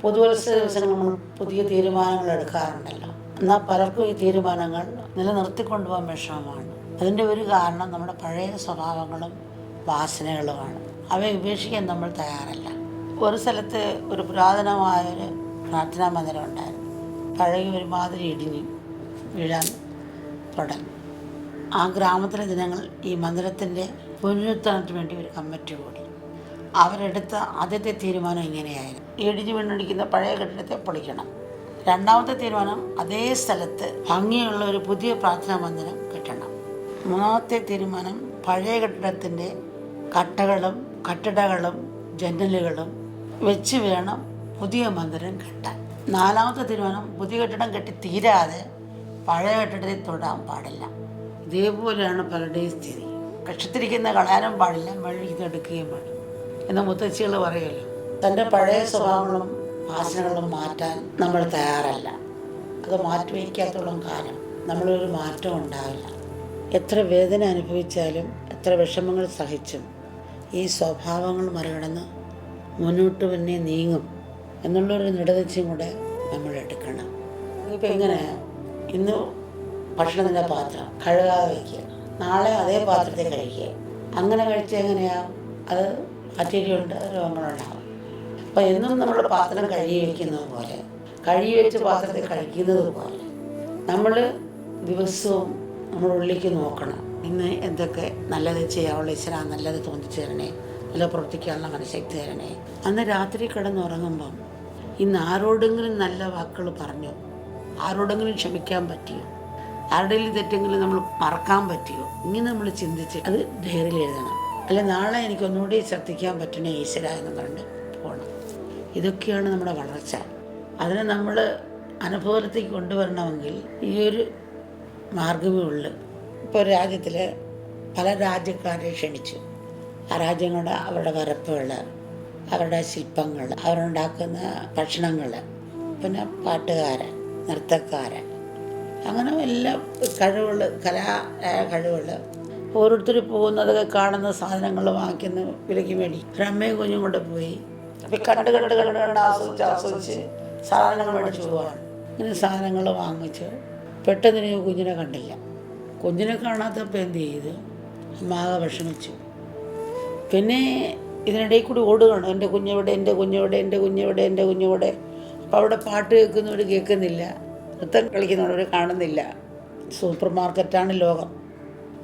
പുതുവത്സര ദിവസങ്ങൾ നമ്മൾ പുതിയ തീരുമാനങ്ങൾ എടുക്കാറുണ്ടല്ലോ. എന്നാൽ പലർക്കും ഈ തീരുമാനങ്ങൾ നിലനിർത്തിക്കൊണ്ടുപോകാൻ വിഷമമാണ്. അതിൻ്റെ ഒരു കാരണം നമ്മുടെ പഴയ സ്വഭാവങ്ങളും വാസനകളുമാണ്. അവയെ ഉപേക്ഷിക്കാൻ നമ്മൾ തയ്യാറല്ല. ഒരു സ്ഥലത്ത് ഒരു പുരാതനമായൊരു പ്രാർത്ഥനാ മന്ദിരം ഉണ്ടായിരുന്നു. പഴയ ഒരുമാതിരി ഇടിഞ്ഞു വീഴാൻ തുടങ്ങി. ആ ഗ്രാമത്തിലെ ജനങ്ങൾ ഈ മന്ദിരത്തിൻ്റെ പുനരുദ്ധാരണത്തിന് വേണ്ടി ഒരു കമ്മിറ്റി കൂടി. അവരെടുത്ത ആദ്യത്തെ തീരുമാനം ഇങ്ങനെയായിരുന്നു: ഇടിഞ്ഞു വീണിരിക്കുന്ന പഴയ കെട്ടിടത്തെ പൊളിക്കണം. രണ്ടാമത്തെ തീരുമാനം അതേ സ്ഥലത്ത് ഭംഗിയുള്ള ഒരു പുതിയ പ്രാർത്ഥനാ മന്ദിരം കെട്ടണം. മൂന്നാമത്തെ തീരുമാനം പഴയ കെട്ടിടത്തിൻ്റെ കട്ടിടകളും ജനലുകളും വെച്ച് വേണം പുതിയ മന്ദിരം കെട്ടാൻ. നാലാമത്തെ തീരുമാനം പുതിയ കെട്ടിടം കെട്ടി തീരാതെ പഴയ കെട്ടിടത്തിൽ തൊടാൻ പാടില്ല. ഇതേപോലെയാണ് പലരുടെയും സ്ഥിതി. കക്ഷത്തിരിക്കുന്ന കളയാനും പാടില്ല, മെഴുകിന്ന് എടുക്കുകയും പാടില്ല എന്ന് മുത്തച്ഛികൾ പറയുമല്ലോ. തൻ്റെ പഴയ സ്വഭാവങ്ങളും വാസനകളും മാറ്റാൻ നമ്മൾ തയ്യാറല്ല. അത് മാറ്റിവയ്ക്കാത്തോളം കാലം നമ്മളൊരു മാറ്റം ഉണ്ടാവില്ല. എത്ര വേദന അനുഭവിച്ചാലും എത്ര വിഷമങ്ങൾ സഹിച്ചും ഈ സ്വഭാവങ്ങൾ മറികടന്ന് മുന്നോട്ട് തന്നെ നീങ്ങും എന്നുള്ളൊരു ദൃഢനിശ്ചയം കൂടെ നമ്മൾ എടുക്കണം. ഇതിപ്പോൾ എങ്ങനെയാണ്? ഇന്ന് ഭക്ഷണത്തിൻ്റെ പാത്രം കഴുകാതെ വയ്ക്കുക, നാളെ അതേ പാത്രത്തിൽ കഴിക്കുക. അങ്ങനെ കഴിച്ചാൽ എങ്ങനെയാവും? അത് ബാക്ടീരിയയുണ്ട്, രോഗങ്ങളുണ്ടാകും. അപ്പോൾ എന്നും നമ്മൾ പാത്രം കഴുകി വയ്ക്കുന്നത് പോലെ, കഴുകി വെച്ച് പാത്രത്തിൽ കഴിക്കുന്നത് പോലെ നമ്മൾ ദിവസവും നമ്മൾ ഉള്ളിലേക്ക് നോക്കണം. ഇന്ന് എന്തൊക്കെ നല്ലത് ചെയ്യാവുള്ള ഈശ്വരാ, നല്ലത് തോന്നിച്ചു തരണേ, നല്ല പ്രവർത്തിക്കാനുള്ള മനഃശക്തി തരണേ. അന്ന് രാത്രി കിടന്നുറങ്ങുമ്പം ഇന്ന് ആരോടെങ്കിലും നല്ല വാക്കുകൾ പറഞ്ഞോ, ആരോടെങ്കിലും ക്ഷമിക്കാൻ പറ്റിയോ, ആരുടെയും തെറ്റെങ്കിലും നമ്മൾ മറക്കാൻ പറ്റിയോ, ഇങ്ങനെ നമ്മൾ ചിന്തിച്ച് അത് ഡയറിയിൽ എഴുതണം. അല്ലെ നാളെ എനിക്കൊന്നുകൂടി ശ്രദ്ധിക്കാൻ പറ്റണേ ഈശ്വര എന്ന് പറഞ്ഞ് പോകണം. ഇതൊക്കെയാണ് നമ്മുടെ വളർച്ച. അതിനെ നമ്മൾ അനുഭവത്തിലേക്ക് കൊണ്ടുവരണമെങ്കിൽ ഈ ഒരു മാർഗമേ ഉള്ളൂ. ഇപ്പോൾ രാജ്യത്തിൽ പല രാജ്യക്കാരെ ക്ഷണിച്ചു. ആ രാജ്യങ്ങളുടെ അവരുടെ വരപ്പുകൾ, അവരുടെ ശില്പങ്ങൾ, അവരുണ്ടാക്കുന്ന ഭക്ഷണങ്ങൾ, പിന്നെ പാട്ടുകാരൻ, നൃത്തക്കാരൻ, അങ്ങനെ എല്ലാ കഴിവുകൾ, കഴിവുകൾ ഓരോരുത്തർ പോകുന്നതൊക്കെ കാണുന്ന സാധനങ്ങൾ വാങ്ങിക്കുന്ന വിലയ്ക്ക് വേണ്ടി ഒരമ്മയും കുഞ്ഞും കൊണ്ട് പോയി. അപ്പം കണ്ട് ആസ്വദിച്ച് സാധനങ്ങൾ മേടിച്ചു പോവാണ്. ഇങ്ങനെ സാധനങ്ങൾ വാങ്ങിച്ച് പെട്ടെന്ന് കുഞ്ഞിനെ കണ്ടില്ല. കുഞ്ഞിനെ കാണാത്തപ്പോൾ എന്ത് ചെയ്തു? അമ്മാകെ വിഷമിച്ചു. പിന്നെ ഇതിനിടയിൽ കൂടി ഓടുകയാണ്, എൻ്റെ കുഞ്ഞെവിടെ, എൻ്റെ കുഞ്ഞെവിടെ, എൻ്റെ കുഞ്ഞെവിടെ, എൻ്റെ കുഞ്ഞെവിടെ. അപ്പോൾ അവിടെ പാട്ട് കേൾക്കുന്നവർ കേൾക്കുന്നില്ല, നൃത്തം കളിക്കുന്നവർ കാണുന്നില്ല. സൂപ്പർ മാർക്കറ്റാണ് ലോകം.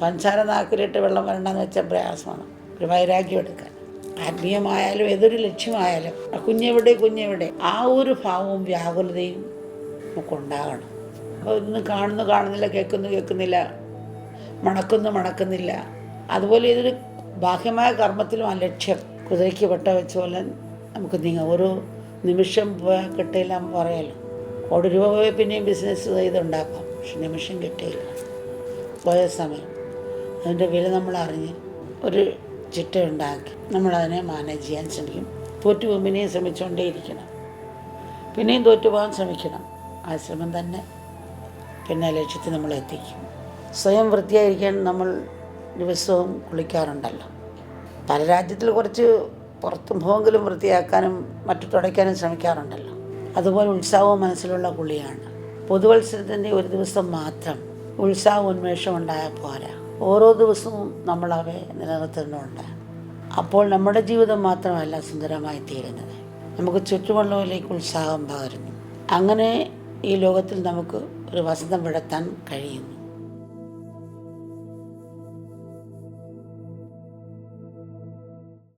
പഞ്ചാര നാക്കിലിട്ട് വെള്ളം വരണ്ടെന്ന് വെച്ചാൽ പ്രയാസമാണ്. ഒരു വൈരാഗ്യം എടുക്കാൻ. ആത്മീയമായാലും ഏതൊരു ലക്ഷ്യമായാലും കുഞ്ഞെവിടെ കുഞ്ഞെവിടെ ആ ഒരു ഭാവവും വ്യാകുലതയും നമുക്കുണ്ടാകണം. അപ്പോൾ ഇന്ന് കാണുന്നില്ല, കേൾക്കുന്നില്ല, മണക്കുന്നില്ല. അതുപോലെ ഇതൊരു ബാഹ്യമായ കർമ്മത്തിലും ആ ലക്ഷ്യം കുതിരയ്ക്ക് വെട്ട വെച്ച പോലെ നമുക്ക് നീങ്ങാം. ഓരോ നിമിഷം പോയാൽ കിട്ടിയില്ല പറയാമല്ലോ. 1 കോടി രൂപ പോയാൽ പിന്നെയും ബിസിനസ് ചെയ്തുണ്ടാക്കാം. പക്ഷെ നിമിഷം കിട്ടിയില്ല. പോയ സമയം അതിൻ്റെ വില നമ്മൾ അറിഞ്ഞ് ഒരു ചിട്ടയുണ്ടാക്കി നമ്മളതിനെ മാനേജ് ചെയ്യാൻ ശ്രമിക്കും. തോറ്റുപോകും, പിന്നെയും ശ്രമിച്ചുകൊണ്ടേയിരിക്കണം, പിന്നെയും തോറ്റുപോകാൻ ശ്രമിക്കണം. ആ ശ്രമം തന്നെ പിന്നെ ലക്ഷ്യത്തിൽ നമ്മൾ എത്തിക്കും. സ്വയം വൃത്തിയായിരിക്കാൻ നമ്മൾ ദിവസവും കുളിക്കാറുണ്ടല്ലോ. പല രാജ്യത്തിൽ കുറച്ച് പുറത്തും പോകെങ്കിലും വൃത്തിയാക്കാനും മറ്റു തുടയ്ക്കാനും ശ്രമിക്കാറുണ്ടല്ലോ. അതുപോലെ ഉത്സാഹവും മനസ്സിലുള്ള കുളിയാണ്. പുതുവത്സരത്തിൻ്റെ ഒരു ദിവസം മാത്രം ഉത്സാഹം ഉന്മേഷം ഉണ്ടായാൽ പോരാ. ഓരോ ദിവസവും നമ്മളവയെ നിലനിർത്തുന്നുണ്ട്. അപ്പോൾ നമ്മുടെ ജീവിതം മാത്രമല്ല സുന്ദരമായി തീരുന്നത്, നമുക്ക് ചുറ്റുമുള്ളവരിലേക്ക് ഉത്സാഹം പകരുന്നു. അങ്ങനെ ഈ ലോകത്തിൽ നമുക്ക് ഒരു വസന്തം വിടത്താൻ കഴിയുന്നു.